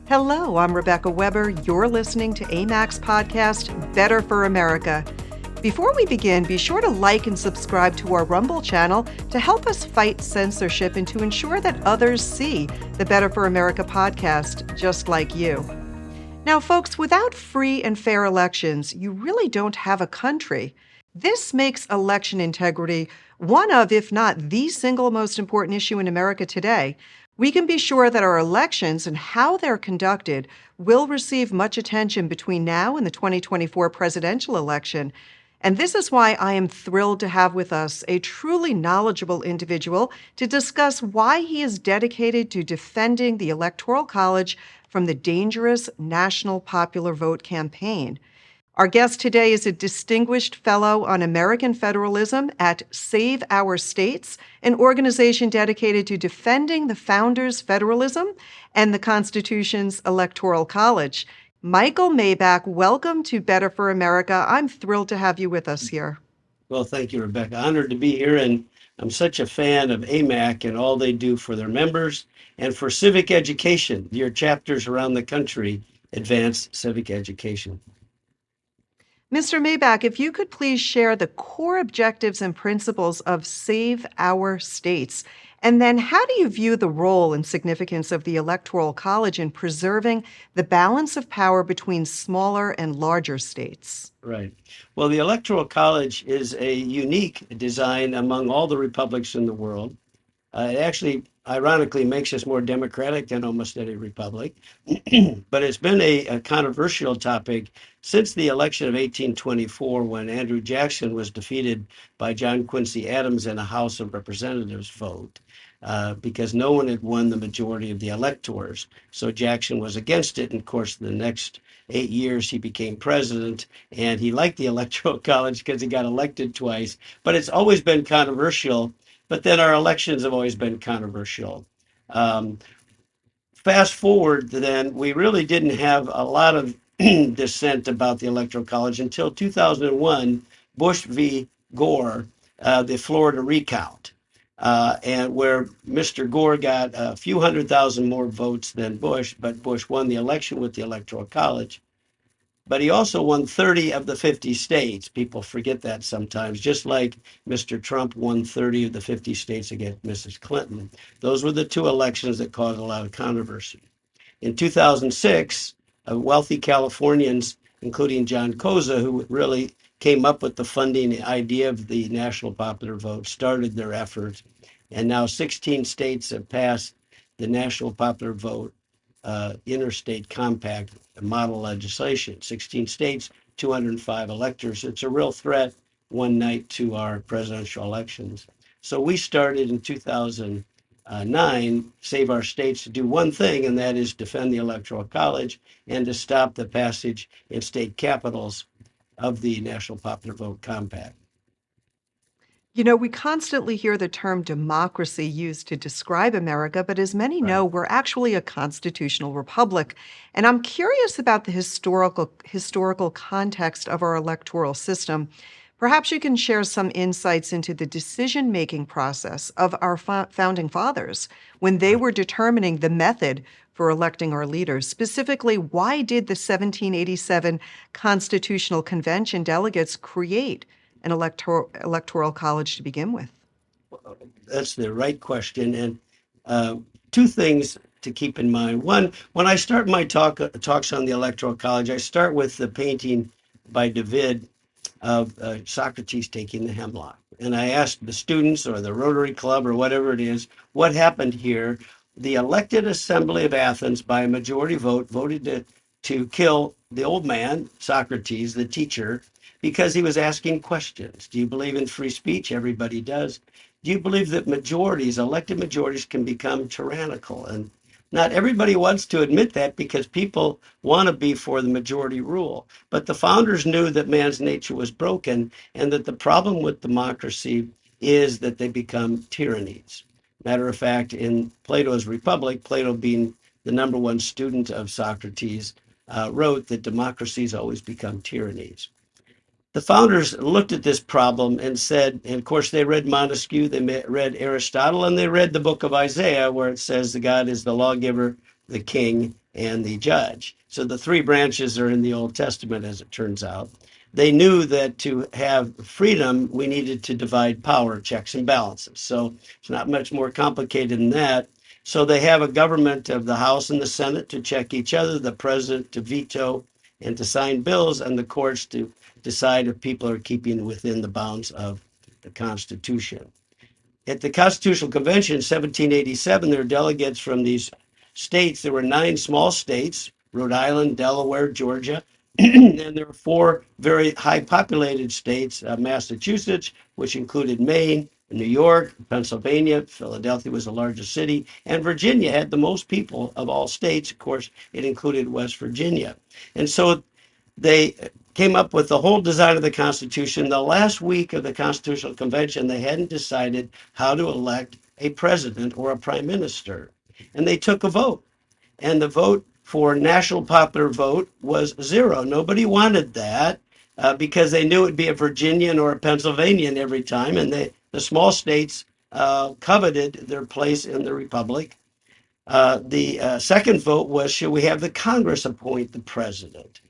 Hello, I'm Rebecca Weber. You're listening to AMAC's podcast, Better for America. Before we begin, be sure to like and subscribe to our Rumble channel to help us fight censorship and to ensure that others see the Better for America podcast just like you. Now, folks, without free and fair elections, you really don't have a country. This makes election integrity one of, if not the single most important issue in America today. We can be sure that our elections and how they're conducted will receive much attention between now and the 2024 presidential election. And this is why I am thrilled to have with us a truly knowledgeable individual to discuss why he is dedicated to defending the Electoral College from the dangerous national popular vote campaign. Our guest today is a distinguished fellow on American Federalism at Save Our States, an organization dedicated to defending the founders' federalism and the Constitution's Electoral College. Michael Maibach, welcome to Better for America. I'm thrilled to have you with us here. Well, thank you, Rebecca. Honored to be here, and I'm such a fan of AMAC and all they do for their members and for civic education. Your chapters around the country advance civic education. Mr. Maibach, if you could please share the core objectives and principles of Save Our States, and then how do you view the role and significance of the Electoral College in preserving the balance of power between smaller and larger states? Right. Well, the Electoral College is a unique design among all the republics in the world. It actually, ironically, makes us more democratic than almost any republic. But it's been a controversial topic since the election of 1824, when Andrew Jackson was defeated by John Quincy Adams in a House of Representatives vote, because no one had won the majority of the electors. So Jackson was against it. And of course, the next 8 years, he became president, and he liked the Electoral College because he got elected twice. But it's always been controversial. But then our elections have always been controversial. Fast forward, then, we really didn't have a lot of dissent about the Electoral College until 2001, Bush v. Gore, the Florida recount, and where Mr. Gore got a few 100,000 more votes than Bush, but Bush won the election with the Electoral College. But he also won 30 of the 50 states. People forget that sometimes, just like Mr. Trump won 30 of the 50 states against Mrs. Clinton. Those were the two elections that caused a lot of controversy. In 2006, wealthy Californians, including John Koza, who really came up with the funding idea of the national popular vote, started their effort. And now 16 states have passed the national popular vote interstate compact model legislation. 16 states, 205 electors. It's a real threat one night to our presidential elections. So we started in 2009, Save Our States, to do one thing, and that is defend the Electoral College and to stop the passage in state capitals of the National Popular Vote Compact. You know, we constantly hear the term democracy used to describe America, but as many know, we're actually a constitutional republic. And I'm curious about the historical context of our electoral system. Perhaps you can share some insights into the decision-making process of our founding fathers when they were determining the method for electing our leaders. Specifically, why did the 1787 Constitutional Convention delegates create an electoral college to begin with? That's the right question. And two things to keep in mind. One, when I start my talks on the Electoral College, I start with the painting by David of Socrates taking the hemlock. And I asked the students or the Rotary Club or whatever it is, what happened here? The elected assembly of Athens by a majority vote voted to kill the old man, Socrates, the teacher, because he was asking questions. Do you believe in free speech? Everybody does. Do you believe that majorities, elected majorities, can become tyrannical? And not everybody wants to admit that because people want to be for the majority rule. But the founders knew that man's nature was broken and that the problem with democracy is that they become tyrannies. Matter of fact, in Plato's Republic, Plato being the number one student of Socrates, wrote that democracies always become tyrannies. The founders looked at this problem and said, and of course they read Montesquieu, they read Aristotle, and they read the book of Isaiah, where it says that God is the lawgiver, the king, and the judge. So the three branches are in the Old Testament, as it turns out. They knew that to have freedom, we needed to divide power, checks and balances. So it's not much more complicated than that. So they have a government of the House and the Senate to check each other, the president to veto and to sign bills, and the courts to decide if people are keeping within the bounds of the Constitution. At the Constitutional Convention in 1787, there were delegates from these states. There were 9 small states: Rhode Island, Delaware, Georgia, and there were 4 very high populated states: Massachusetts, which included Maine, New York, Pennsylvania. Philadelphia was the largest city, and Virginia had the most people of all states. Of course, it included West Virginia. And so they came up with the whole design of the Constitution. The last week of the Constitutional Convention, they hadn't decided how to elect a president or a prime minister. And they took a vote. And the vote for national popular vote was 0. Nobody wanted that because they knew it would be a Virginian or a Pennsylvanian every time. And the small states coveted their place in the republic. The second vote was, should we have the Congress appoint the president?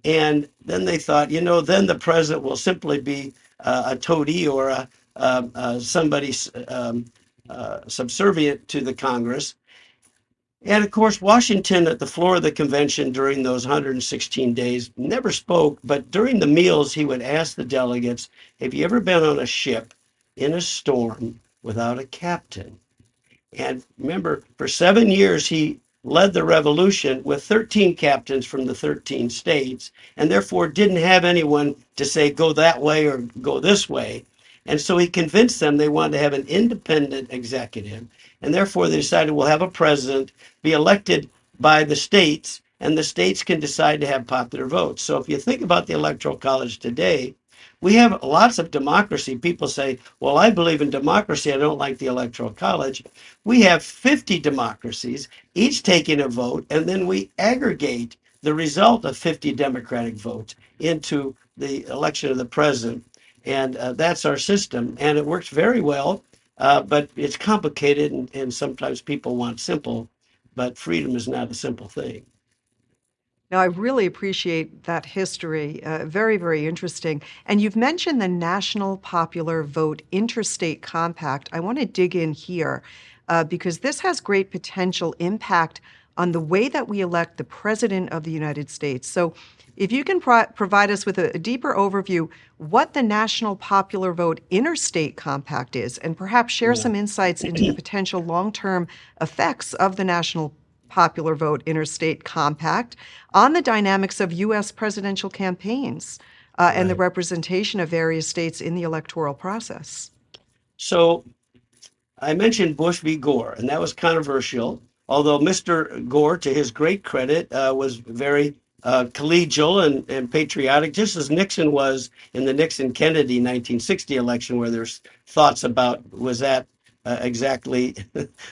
And then they thought, then the president will simply be a toady or somebody subservient to the Congress. And of course, Washington at the floor of the convention during those 116 days never spoke, but during the meals, he would ask the delegates, have you ever been on a ship in a storm without a captain? And remember, for 7 years, he led the revolution with 13 captains from the 13 states, and therefore didn't have anyone to say, go that way or go this way. And so he convinced them they wanted to have an independent executive. And therefore they decided we'll have a president be elected by the states, and the states can decide to have popular votes. So if you think about the Electoral College today, we have lots of democracy. People say, well, I believe in democracy. I don't like the Electoral College. We have 50 democracies, each taking a vote, and then we aggregate the result of 50 Democratic votes into the election of the president. And that's our system. And it works very well, but it's complicated, and sometimes people want simple, but freedom is not a simple thing. Now, I really appreciate that history. Very, very interesting. And you've mentioned the National Popular Vote Interstate Compact. I want to dig in here because this has great potential impact on the way that we elect the President of the United States. So, if you can provide us with a deeper overview what the National Popular Vote Interstate Compact is, and perhaps share Yeah. some insights into the potential long-term effects of the National Popular Vote Interstate Compact on the dynamics of U.S. presidential campaigns and the Right. representation of various states in the electoral process. So I mentioned Bush v. Gore, and that was controversial, although Mr. Gore, to his great credit, was very collegial and patriotic, just as Nixon was in the Nixon-Kennedy 1960 election, where there's thoughts about was that exactly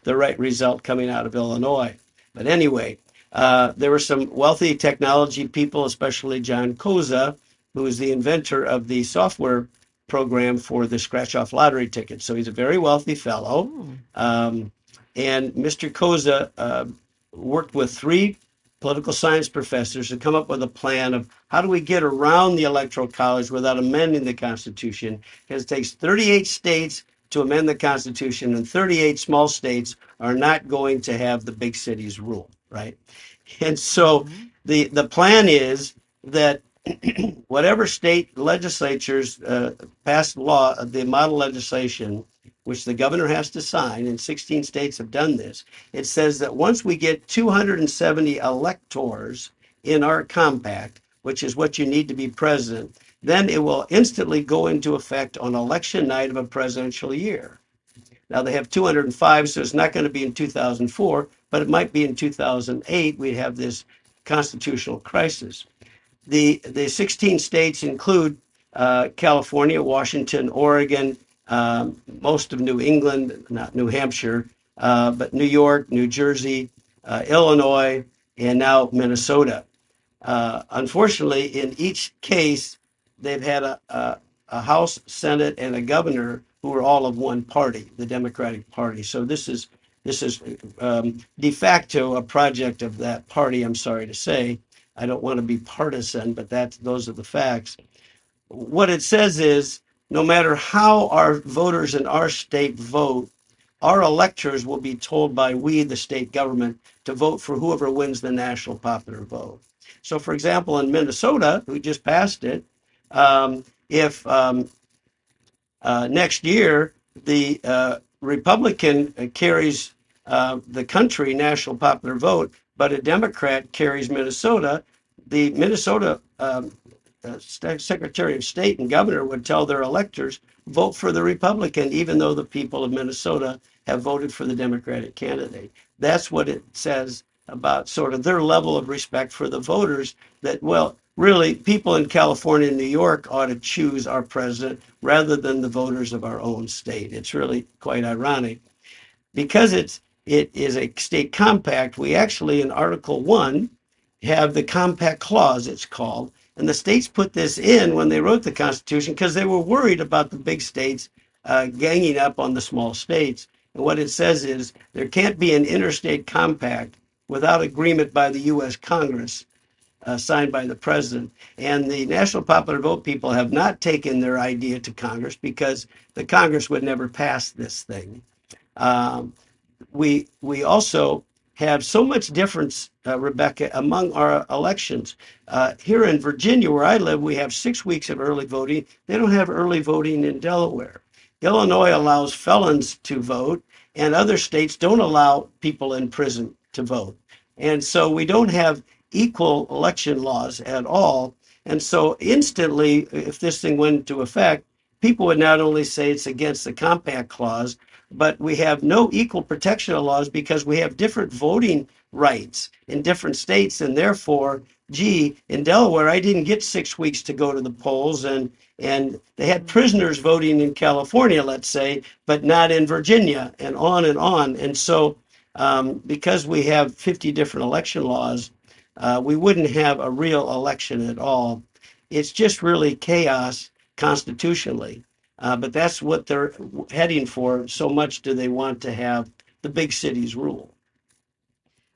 the right result coming out of Illinois. But anyway, there were some wealthy technology people, especially John Koza, who is the inventor of the software program for the scratch-off lottery tickets. So he's a very wealthy fellow. Um, and Mr. Koza worked with 3 political science professors to come up with a plan of how do we get around the Electoral College without amending the Constitution, because it takes 38 states to amend the Constitution, and 38 small states are not going to have the big cities rule, right? And so Mm-hmm. the plan is that whatever state legislatures pass law, the model legislation, which the governor has to sign, and 16 states have done this, it says that once we get 270 electors in our compact, which is what you need to be president, then it will instantly go into effect on election night of a presidential year. Now they have 205, so it's not going to be in 2004, but it might be in 2008. We'd have this constitutional crisis. The 16 states include California, Washington, Oregon, most of New England, not New Hampshire, but New York, New Jersey, Illinois, and now Minnesota. Unfortunately, in each case, they've had a House, Senate, and a governor who are all of one party, the Democratic Party. So this This is de facto a project of that party, I'm sorry to say. I don't want to be partisan, but those are the facts. What it says is no matter how our voters in our state vote, our electors will be told by we, the state government, to vote for whoever wins the national popular vote. So, for example, in Minnesota, who just passed it, if next year the Republican carries the country national popular vote, but a Democrat carries Minnesota, the Minnesota Secretary of State and governor would tell their electors, vote for the Republican, even though the people of Minnesota have voted for the Democratic candidate. That's what it says about sort of their level of respect for the voters, that, well, really, people in California and New York ought to choose our president rather than the voters of our own state. It's really quite ironic. Because it is a state compact, we actually in Article 1 have the compact clause, it's called. And the states put this in when they wrote the Constitution because they were worried about the big states ganging up on the small states. And what it says is there can't be an interstate compact without agreement by the U.S. Congress, signed by the president. And the national popular vote people have not taken their idea to Congress because the Congress would never pass this thing. Um, we also have so much difference, Rebecca, among our elections. Here in Virginia, where I live, we have 6 weeks of early voting. They don't have early voting in Delaware. Illinois allows felons to vote, and other states don't allow people in prison to vote. And so we don't have equal election laws at all. And so instantly, if this thing went into effect, people would not only say it's against the compact clause, but we have no equal protection of laws because we have different voting rights in different states. And therefore, gee, in Delaware, I didn't get 6 weeks to go to the polls. And they had prisoners voting in California, let's say, but not in Virginia, and on and on. And so because we have 50 different election laws, we wouldn't have a real election at all. It's just really chaos constitutionally. But that's what they're heading for. So much do they want to have the big cities rule.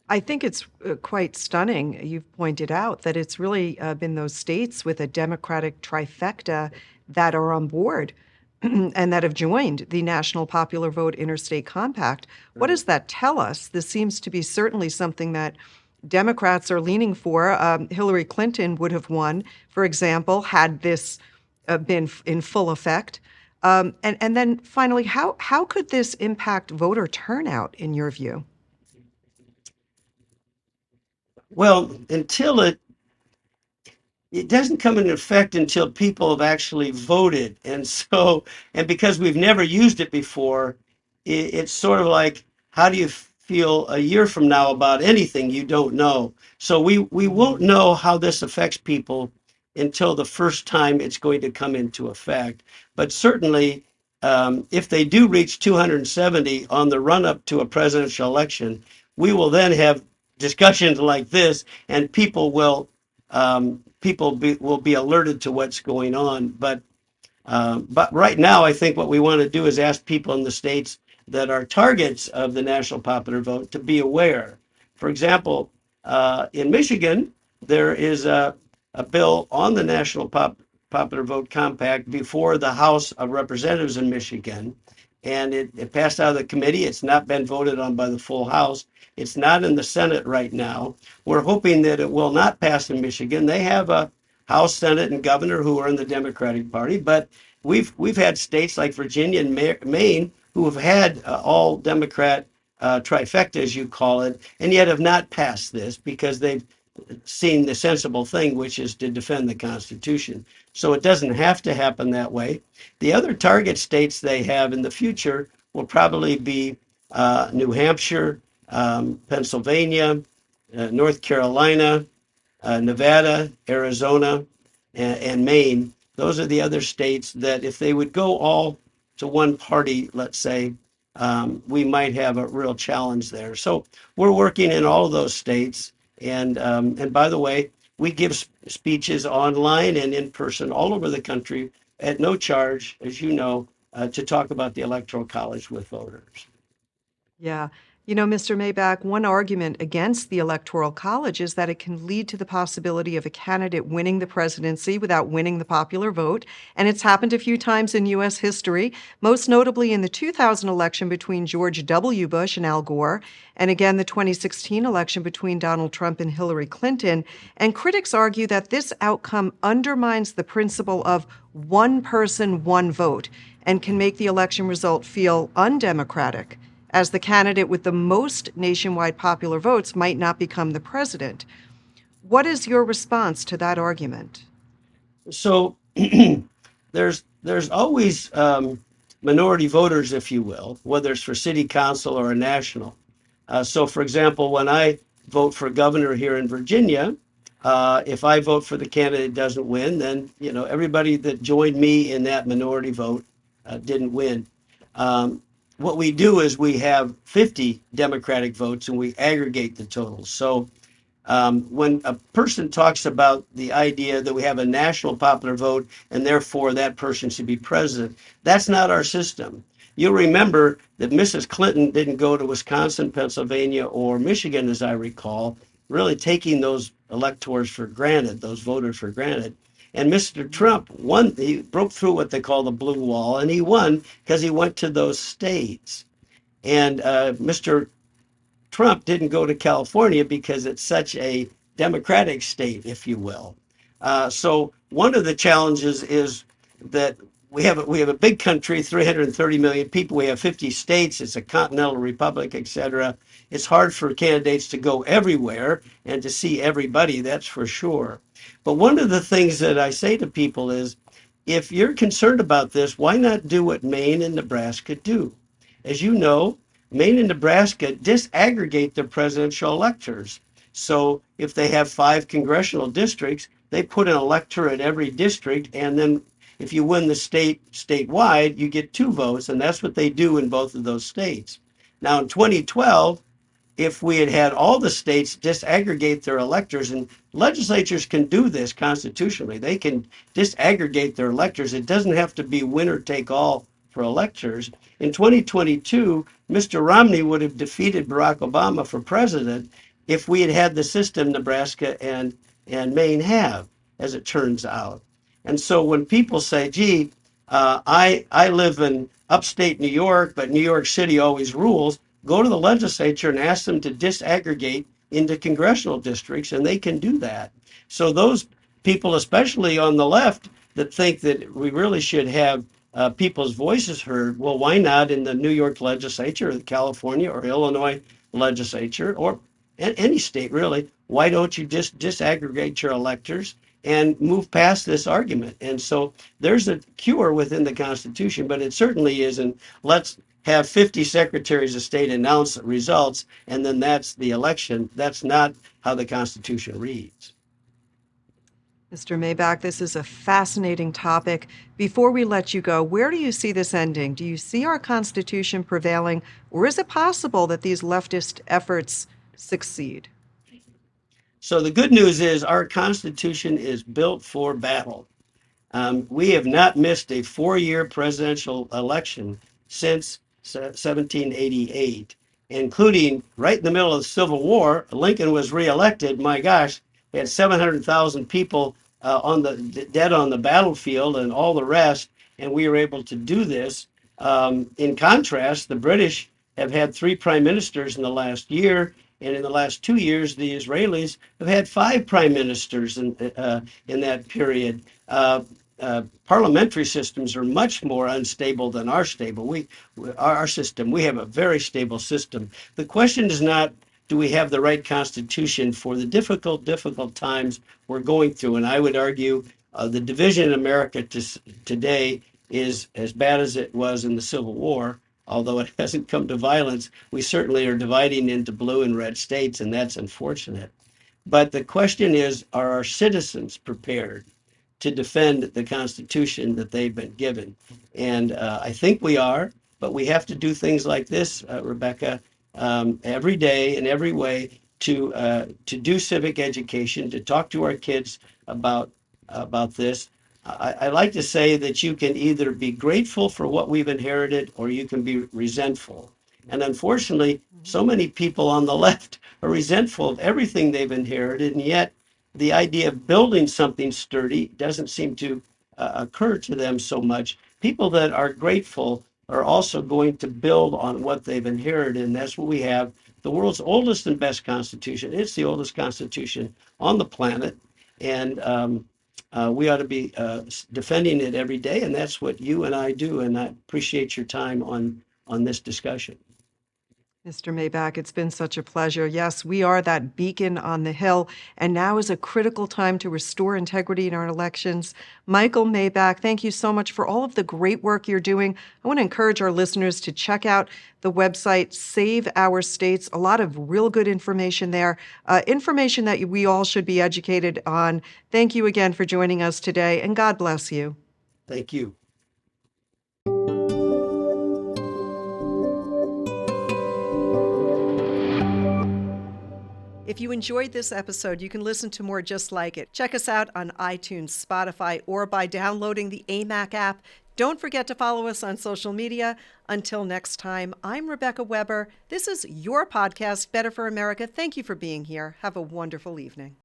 I think it's quite stunning. You've pointed out that it's really been those states with a Democratic trifecta that are on board and that have joined the National Popular Vote Interstate Compact. What does that tell us? This seems to be certainly something that Democrats are leaning for. Hillary Clinton would have won, for example, had this been in full effect. And then finally, how could this impact voter turnout in your view? Well, until it doesn't come into effect until people have actually voted. And so, and because we've never used it before, it's sort of like, how do you feel a year from now about anything you don't know? So we won't know how this affects people until the first time it's going to come into effect. But certainly, if they do reach 270 on the run up to a presidential election, we will then have discussions like this, and will be alerted to what's going on. But right now, I think what we want to do is ask people in the states that are targets of the national popular vote to be aware. For example, in Michigan, there is a bill on the national popular vote compact before the House of Representatives in Michigan, and it passed out of the committee. It's not been voted on by the full House. It's not in the Senate right now. We're hoping that it will not pass in Michigan. They have a House, Senate, and governor who are in the Democratic Party, but we've had states like Virginia and Maine who have had all Democrat trifecta, as you call it, and yet have not passed this because they've seen the sensible thing, which is to defend the Constitution. So it doesn't have to happen that way. The other target states they have in the future will probably be New Hampshire, Pennsylvania, North Carolina, Nevada, Arizona, and Maine. Those are the other states that if they would go all to one party, let's say, we might have a real challenge there. So we're working in all of those states. And by the way, we give speeches online and in person all over the country at no charge, as you know, to talk about the Electoral College with voters. Yeah. You know, Mr. Maybach, one argument against the Electoral College is that it can lead to the possibility of a candidate winning the presidency without winning the popular vote. And it's happened a few times in U.S. history, most notably in the 2000 election between George W. Bush and Al Gore, and again the 2016 election between Donald Trump and Hillary Clinton. And critics argue that this outcome undermines the principle of one person, one vote, and can make the election result feel undemocratic, as the candidate with the most nationwide popular votes might not become the president. What is your response to that argument? So there's always minority voters, if you will, whether it's for city council or a national. So, for example, when I vote for governor here in Virginia, if I vote for the candidate that doesn't win, then everybody that joined me in that minority vote didn't win. Um, what we do is we have 50 Democratic votes and we aggregate the totals. So when a person talks about the idea that we have a national popular vote and therefore that person should be president, that's not our system. You'll remember that Mrs. Clinton didn't go to Wisconsin, Pennsylvania, or Michigan, as I recall, really taking those electors for granted, those voters for granted. And Mr. Trump won, he broke through what they call the blue wall, and he won because he went to those states. And Mr. Trump didn't go to California because it's such a democratic state, if you will. So one of the challenges is that we have a big country, 330 million people. We have 50 states. It's a continental republic, etc. It's hard for candidates to go everywhere and to see everybody. That's for sure. But one of the things that I say to people is, if you're concerned about this, why not do what Maine and Nebraska do? As you know, Maine and Nebraska disaggregate their presidential electors. So if they have 5 congressional districts, they put an elector in every district, and then if you win the statewide, you get 2 votes, and that's what they do in both of those states. Now in 2012, if we had had all the states disaggregate their electors, and legislatures can do this constitutionally, they can disaggregate their electors. It doesn't have to be winner take all for electors. In 2022, Mr. Romney would have defeated Barack Obama for president if we had had the system Nebraska and Maine have, as it turns out. And so when people say, gee, I live in upstate New York, but New York City always rules, go to the legislature and ask them to disaggregate into congressional districts, and they can do that. So those people, especially on the left, that think that we really should have people's voices heard, well, why not in the New York legislature or the California or Illinois legislature or any state really? Why don't you just disaggregate your electors and move past this argument? And so there's a cure within the Constitution, but it certainly isn't, let's have 50 secretaries of state announce results and then that's the election. That's not how the Constitution reads. Mr. Maybach, this is a fascinating topic. Before we let you go, where do you see this ending? Do you see our Constitution prevailing, or is it possible that these leftist efforts succeed? So the good news is our Constitution is built for battle. We have not missed a 4-year presidential election since 1788, including right in the middle of the Civil War. Lincoln was reelected. My gosh, they had 700,000 people on the dead on the battlefield and all the rest, and we were able to do this. In contrast, the British have had 3 prime ministers in the last year, and in the last 2 years, the Israelis have had 5 prime ministers in that period. Parliamentary systems are much more unstable than our system. We have a very stable system. The question is not, do we have the right constitution for the difficult times we're going through? And I would argue the division in America today is as bad as it was in the Civil War. Although it hasn't come to violence, we certainly are dividing into blue and red states, and that's unfortunate. But the question is, are our citizens prepared to defend the Constitution that they've been given? And I think we are, but we have to do things like this, Rebecca, every day in every way to do civic education, to talk to our kids about this. I like to say that you can either be grateful for what we've inherited or you can be resentful. And unfortunately, so many people on the left are resentful of everything they've inherited, and yet the idea of building something sturdy doesn't seem to occur to them so much. People that are grateful are also going to build on what they've inherited, and that's what we have. The world's oldest and best constitution. It's the oldest constitution on the planet, and we ought to be defending it every day, and that's what you and I do. And I appreciate your time on this discussion. Mr. Maibach, it's been such a pleasure. Yes, we are that beacon on the hill, and now is a critical time to restore integrity in our elections. Michael Maibach, thank you so much for all of the great work you're doing. I want to encourage our listeners to check out the website, Save Our States. A lot of real good information there, information that we all should be educated on. Thank you again for joining us today, and God bless you. Thank you. If you enjoyed this episode, you can listen to more just like it. Check us out on iTunes, Spotify, or by downloading the AMAC app. Don't forget to follow us on social media. Until next time, I'm Rebecca Weber. This is your podcast, Better for America. Thank you for being here. Have a wonderful evening.